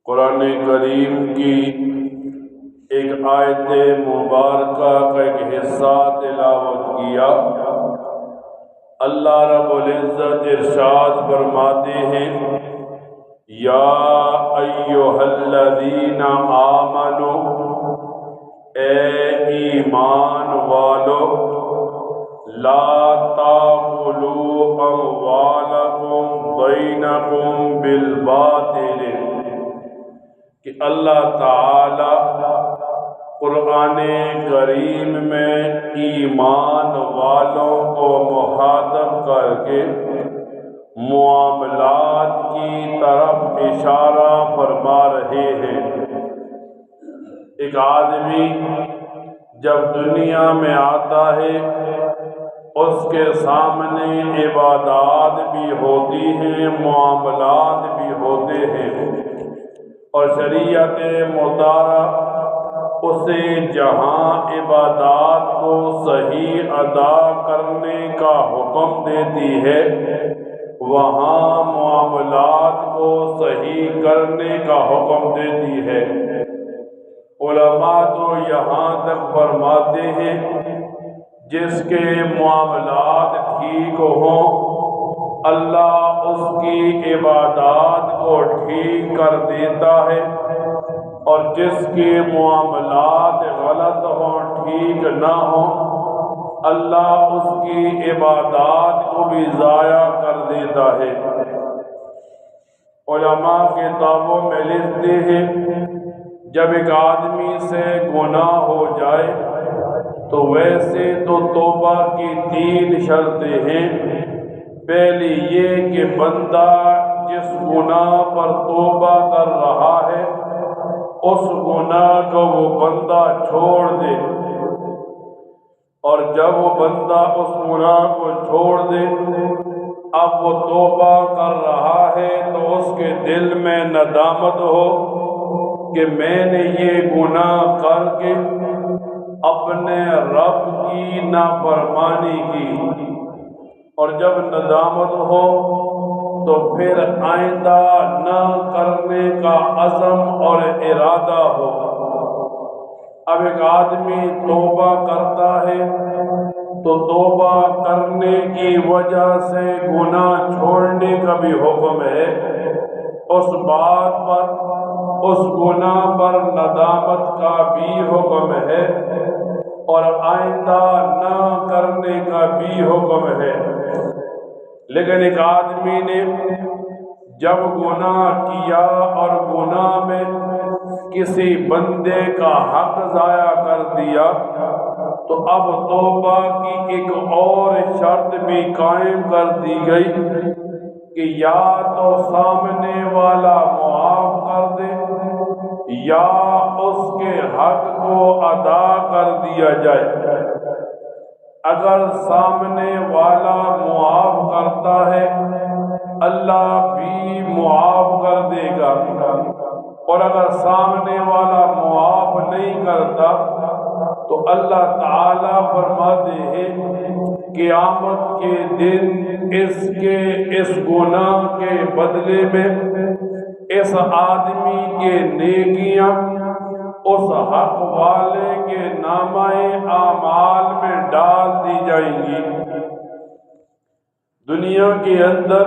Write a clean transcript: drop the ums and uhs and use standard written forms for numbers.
قرآن کریم کی ایک آیت مبارکہ کا ایک حصہ تلاوت کیا۔ اللہ رب العزت ارشاد فرماتے ہیں، یا ایھا الذین آمنوا، اے ایمان والو، لا تاکلوا اموالکم بینکم بالباطل، کہ اللہ تعالی قرآن کریم میں ایمان والوں کو مخاطب کر کے معاملات کی طرف اشارہ فرما رہے ہیں۔ ایک آدمی جب دنیا میں آتا ہے اس کے سامنے عبادات بھی ہوتی ہیں، معاملات بھی ہوتے ہیں، اور شریعت مطالعہ اسے جہاں عبادات کو صحیح ادا کرنے کا حکم دیتی ہے، وہاں معاملات کو صحیح کرنے کا حکم دیتی ہے۔ علماء تو یہاں تک فرماتے ہیں جس کے معاملات ٹھیک ہوں اللہ اس کی عبادات کو ٹھیک کر دیتا ہے، اور جس کے معاملات غلط ہوں، ٹھیک نہ ہوں، اللہ اس کی عبادات کو بھی ضائع کر دیتا ہے۔ علماء کتابوں میں لکھتے ہیں جب ایک آدمی سے گناہ ہو جائے تو ویسے تو توبہ کی 3 شرطیں ہیں۔ پہلی یہ کہ بندہ جس گناہ پر توبہ کر رہا ہے اس گناہ کو وہ بندہ چھوڑ دے، اور جب وہ بندہ اس گناہ کو چھوڑ دے، اب وہ توبہ کر رہا ہے تو اس کے دل میں ندامت ہو کہ میں نے یہ گناہ کر کے اپنے رب کی نافرمانی کی، اور جب ندامت ہو تو پھر آئندہ نہ کرنے کا عزم اور ارادہ ہو۔ اب ایک آدمی توبہ کرتا ہے تو توبہ کرنے کی وجہ سے گناہ چھوڑنے کا بھی حکم ہے، اس بات پر، اس گناہ پر ندامت کا بھی حکم ہے، اور آئندہ نہ کرنے کا بھی حکم ہے۔ لیکن ایک آدمی نے جب گناہ کیا اور گناہ میں کسی بندے کا حق ضائع کر دیا، تو اب توبہ کی ایک اور شرط بھی قائم کر دی گئی کہ یا تو سامنے والا معاف کر دے یا اس کے حق کو ادا کر دیا جائے۔ اگر سامنے والا معاف کرتا ہے اللہ بھی معاف کر دے گا، اور اگر سامنے والا معاف نہیں کرتا تو اللہ تعالیٰ فرماتے ہیں قیامت کے دن اس گناہ کے بدلے میں اس آدمی کے نیکیاں اس حق والے کے نامہ اعمال میں ڈال دی جائیں گی۔ دنیا کے اندر